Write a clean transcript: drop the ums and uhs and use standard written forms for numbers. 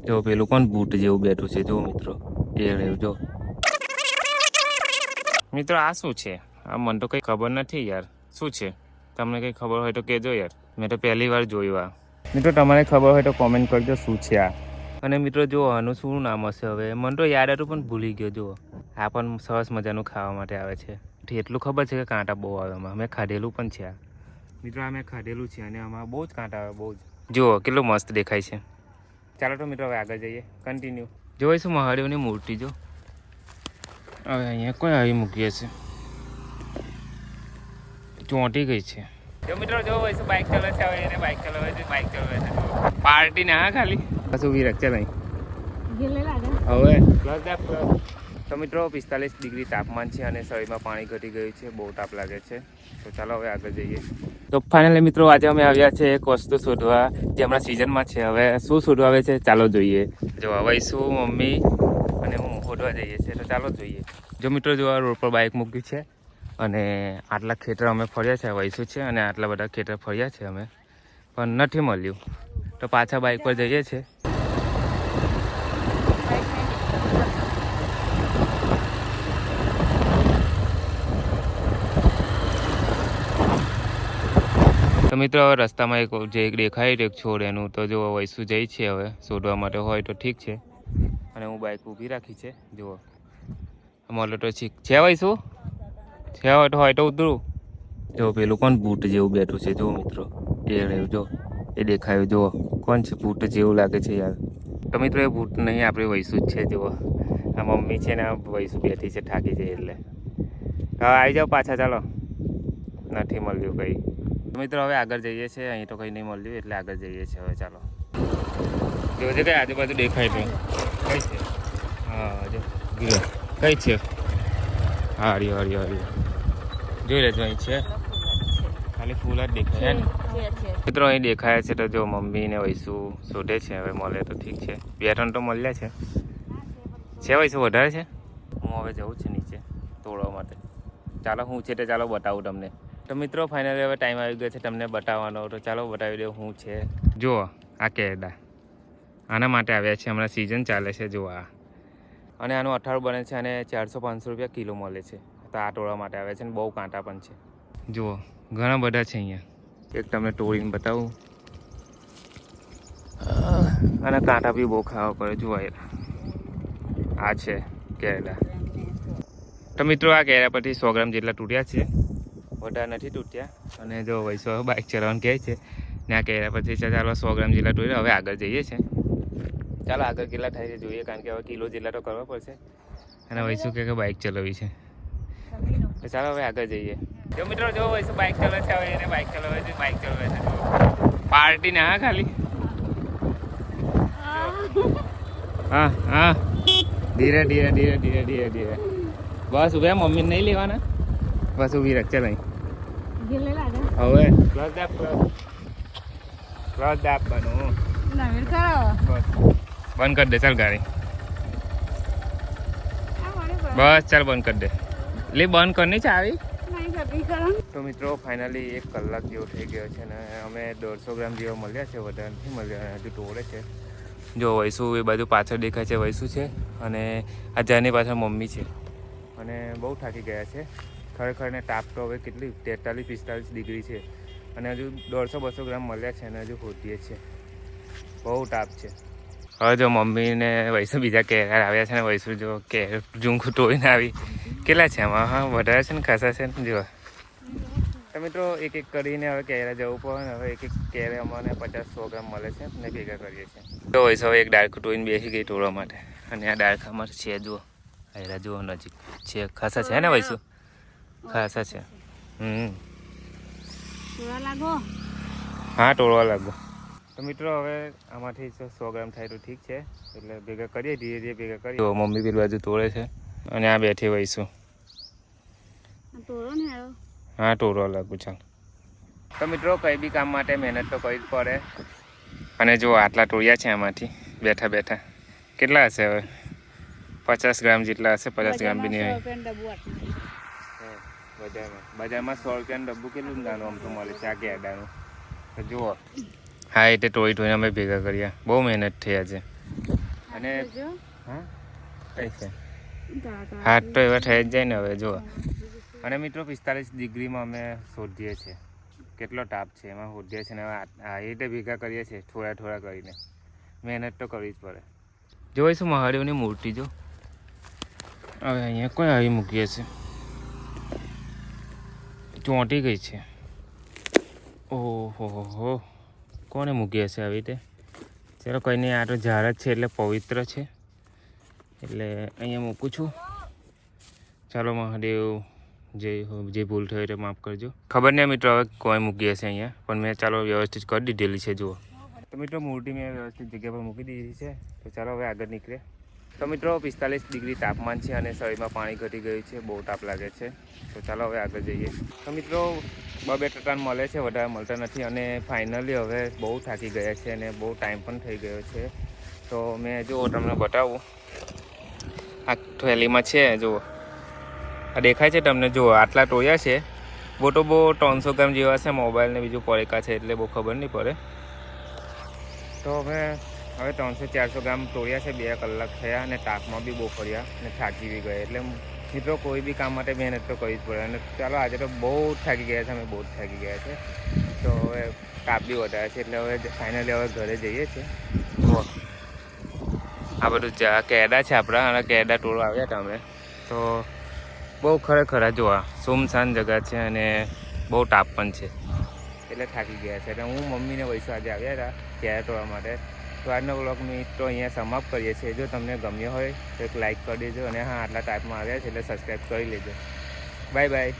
જો પેલું કોણ બૂટ જેવું બેઠું છે જો મિત્રો એ રહ્યું જો મિત્રો આ શું છે? આ મને તો કંઈ ખબર નથી યાર, શું છે? તમને કંઈ ખબર હોય તો કહેજો યાર, મેં તો પહેલી વાર જોયું આ. મિત્રો તમારે ખબર હોય તો કોમેન્ટ કરજો શું છે આ. અને મિત્રો જો આનું શું નામ હશે હવે, મને તો યાદ હતું પણ ભૂલી ગયો. જુઓ આ પણ સરસ મજાનું ખાવા માટે આવે છે. એટલું ખબર છે કે કાંટા બહુ આવે એમાં, મેં ખાધેલું પણ છે આ. મિત્રો આ મેં ખાધેલું છે અને આમાં બહુ જ કાંટા આવે, બહુ જ. જુઓ કેટલું મસ્ત દેખાય છે. ચાલો તો મિત્રો હવે આગળ જઈએ, કન્ટિન્યુ. જોઈશું મહાદેવની મૂર્તિ. જો હવે અહીંયા કોઈ આવી મૂકીએ છે, ચોંટી ગઈ છે. જો મિત્રો જો વૈસે બાઇક ચલાવે છે, હવે એને બાઇક ચલાવે છે, બાઇક ચલાવે છે. પાર્ટી ના હા ખાલી બસ ઊભી રાખશે નહીં હવે તો મિત્રો 45 ડિગ્રી તાપમાન છે અને શરીરમાં પાણી ઘટી ગયું છે, બહુ તાપ લાગે છે. તો ચાલો હવે આગળ જઈએ. તો ફાઇનલી મિત્રો આજે અમે આવ્યા છે એક વસ્તુ શોધવા જે હમણાં સિઝનમાં છે. હવે શું શોધવા આવે છે ચાલો જોઈએ. જો હવે શું મમ્મી અને હું શોધવા જઈએ છીએ, તો ચાલો જોઈએ. જો મિત્રો જો રોડ પર બાઇક મૂકી છે અને આટલા ખેતર અમે ફર્યા છે, વૈસું છે અને આટલા બધા ખેતર ફર્યા છે અમે, પણ નથી મળ્યું. તો પાછા બાઇક પર જઈએ છીએ. તો મિત્રો હવે રસ્તામાં એક જે દેખાય એક છોડ એનું તો જો વૈસું જઈ છે હવે શોધવા માટે, હોય તો ઠીક છે. અને હું બાઇક ઊભી રાખી છે. જુઓ મળે તો ઠીક છે. વૈસું છે હોય તો ઉતરું. જો પેલું કોણ બૂટ જેવું બેઠું છે જો મિત્રો એ રહ્યું જો એ દેખાયું. જુઓ કોણ છે? બૂટ જેવું લાગે છે યાર. તો મિત્રો એ બૂટ નહીં, આપણે વૈસું જ છે. જુઓ આ મમ્મી છે ને આ વૈસું બેઠી છે, થાકી જાય એટલે. હા આવી જાઓ પાછા, ચાલો. નથી મળ્યું કંઈ. મિત્રો હવે આગળ જઈએ છીએ, અહીં તો કંઈ નહીં મળ્યું એટલે આગળ જઈએ છીએ હવે. ચાલો જોજે કઈ આજુબાજુ દેખાય તો કઈ છે. હા જો કઈ છે. હા હરિયો હરિયો હરિયો જોઈ લેજો, અહીં છે ખાલી ફૂલ જ દેખાય ને મિત્રો. અહીં દેખાય છે તો જો મમ્મી ને વૈસું શોધે છે. હવે મળે તો ઠીક છે, 2-3 તો મળ્યા છે. વૈસું વધારે છે. હું હવે જઉં છું નીચે તોડવા માટે. ચાલો હું છે તે ચાલો બતાવું તમને. તો મિત્રો ફાઇનલી હવે ટાઈમ આવી ગયો છે તમને બતાવવાનો, તો ચાલો બતાવી દઉં શું છે. જુઓ આ કેરડા આના માટે આવ્યા છે, હમણાં સિઝન ચાલે છે. જુઓ આ અને આનું અઠારું બને છે અને 400-500 રૂપિયા કિલો મળે છે. તો આ તોડવા માટે આવ્યા છે અને બહુ કાંટા પણ છે. જુઓ ઘણા બધા છે અહીંયા, એક તમને તોડીને બતાવું. અને કાંટા બી બહુ ખાવા પડે. જુઓ આ છે કેરડા. તો મિત્રો આ કેરા પરથી 100 ગ્રામ જેટલા તૂટ્યા છે, વધારે નથી તૂટ્યા. અને જો વૈસો બાઇક ચલાવવાનું કહે છે ને આ કેરા પરથી ચાલો 100 ગ્રામ જેટલા તૂટ્યા. હવે આગળ જઈએ છીએ. ચાલો આગળ કેટલા થાય છે જોઈએ, કારણ કે હવે કિલો જેટલા તો કરવા પડશે. અને વૈસુ કે બાઇક ચલાવી છે, તો ચાલો હવે આગળ જઈએ. જો મિત્રો જો વૈસુ બાઇક ચલાવે છે, હવે એને બાઇક ચલાવે છે, બાઇક ચલાવે છે. પાર્ટી ના હા ખાલી હા હા ધીરે ધીરે ધીરે ધીરે ધીરે ધીરે બસ ઉભા. મમ્મીને નહીં લેવાના, બસ ઊભી રાખ. ચાલ અહીં હવે ક્લચ આપવાનું બસ બંધ કરી દે. ચાલ ગાડી બસ ચાલ બંધ કરી દે. લે બંધ કરની છે આવી. તો મિત્રો ફાઇનલી 1 કલાક જેવો થઈ ગયો છે ને અમે 150 ગ્રામ જેવા મળ્યા છે, વધારે નથી મળ્યા, હજુ તોડે છે. જો વૈસુ એ બાજુ પાછળ દેખાય છે, વૈસુ છે અને આ જાની પાછળ મમ્મી છે. અને બહુ થાકી ગયા છે ખરેખર ને. તાપ તો હવે કેટલી 43-45 ડિગ્રી છે અને હજુ 150-200 ગ્રામ મળ્યા છે અને હજુ ખોટીએ છે. બહુ તાપ છે. હવે જો મમ્મીને વૈસુ બીજા કેરા આવ્યા છે ને વૈસુ જો કે ઝૂંખું તોડીને આવી. કેટલા છે આમાં? હા વધારે છે ને, ખાસા છે ને. જો તો મિત્રો એક કરીને હવે કેરા જવું પડે ને. હવે એક કેરા અમને 50-100 ગ્રામ મળે છે ને ભેગા કરીએ છીએ. તો વૈસુ હવે એક ડાળખું તોડીને બેસી ગઈ તોડવા માટે. અને આ ડાળખામાં છે જુઓ, આયરા જુઓ નજીક છે, ખાસા છે ને વૈસુ, ખાસા છે. હા તોડવા લાગો. તો મિત્રો હવે આમાંથી 100 ગ્રામ થાય તો ઠીક છે, એટલે ભેગા કરીએ, ધીરે ધીરે ભેગા કરીએ. મમ્મી પેલી બાજુ તોડે છે અને આ બેઠી વહીશું. હા તોડવા લાગુ. ચાલ તો મિત્રો કંઈ બી કામ માટે મહેનત તો કરવી જ પડે. અને જો આટલા તોડ્યા છે આમાંથી બેઠા બેઠા. કેટલા હશે હવે? 50 ગ્રામ જેટલા હશે. 50 ગ્રામ બી નહીં હોય. બજારમાં 100 રૂપિયાનું ડબ્બુ કેટલું નાનું આમ તો મળે છે આ કેરડાનું. તો જુઓ હા એટલે તોડી અમે ભેગા કર્યા. બહુ મહેનત થઈ આજે. અને હા કઈ છે હાથ તો એવા થઈ જ જાય ને હવે જુઓ. અને મિત્રો 45 ડિગ્રીમાં અમે શોધીએ છીએ, કેટલો તાપ છે એમાં શોધીએ છીએ ને આ રીતે ભેગા કરીએ છીએ થોડા થોડા કરીને. મહેનત તો કરવી જ પડે. જોઈશું મહાદેવની મૂર્તિ જો હવે અહીંયા કોઈ આવી મૂકીએ છે, ચોંટી ગઈ છે. ઓહો હો, કોને મૂકી હશે આવી રીતે? ચાલો કંઈ નહીં, આ તો ઝાડ જ છે એટલે પવિત્ર છે એટલે અહીંયા મૂકું છું. ચાલો મહાદેવ, જે ભૂલ થઈ તો માફ કરજો. ખબર નહીં મિત્રો હવે કોઈ મૂકી હશે અહીંયા, પણ મેં ચાલો વ્યવસ્થિત કરી દીધેલી છે જુઓ. તો મિત્રો મૂર્તિ મેં વ્યવસ્થિત જગ્યા પર મૂકી દીધી છે. તો ચાલો હવે આગળ નીકળે. તો મિત્રો 45 ડિગ્રી તાપમાન છે અને શરીરમાં પાણી ઘટી ગયું છે, બહુ તાપ લાગે છે. તો ચાલો હવે આગળ જઈએ. તો મિત્રો 2-2 ટટાન મળે છે, વધારે મળતા નથી અને ફાઇનલી હવે બહુ થાકી ગયા છે અને બહુ ટાઈમ પણ થઈ ગયો છે. તો મેં જો તમને બતાવું, આ થેલીમાં છે જુઓ, આ દેખાય છે તમને જુઓ, આટલા ટોયા છે. બહુ 300 ગ્રામ જેવા છે. મોબાઈલ ને બીજું પડેકા છે એટલે બહુ ખબર નહીં પડે. તો હવે 300-400 ગ્રામ તોડ્યા છે. 2 કલાક થયા અને તાપમાં બી બહુ ફર્યા અને થાકી બી ગયા. એટલે મિત્રો કોઈ બી કામ માટે મહેનત તો કરવી જ પડે. અને ચાલો આજે તો બહુ જ થાકી ગયા છે, અમે બહુ જ થાકી ગયા છે. તો હવે તાપ બી વધારે છે એટલે હવે ફાઇનલી હવે ઘરે જઈએ છીએ. જુઓ આ બધું કેડા છે આપણા, અને કેડા ટોળો આવ્યા હતા અમે. તો બહુ ખરેખર જોવા સુમસાન જગા છે અને બહુ તાપ પણ છે એટલે થાકી ગયા છે. એટલે હું મમ્મીને વૈસો આજે આવ્યા હતા કેળા તોડવા માટે. તો આજનો વ્લોગ મિત્રો અહીંયા સમાપ્ત કરીએ છીએ. જો તમને ગમ્યો હોય તો એક લાઇક કરી દેજો અને હા આટલા ટાઈપમાં આવ્યા છે એટલે સબસ્ક્રાઈબ કરી લેજો. Bye bye.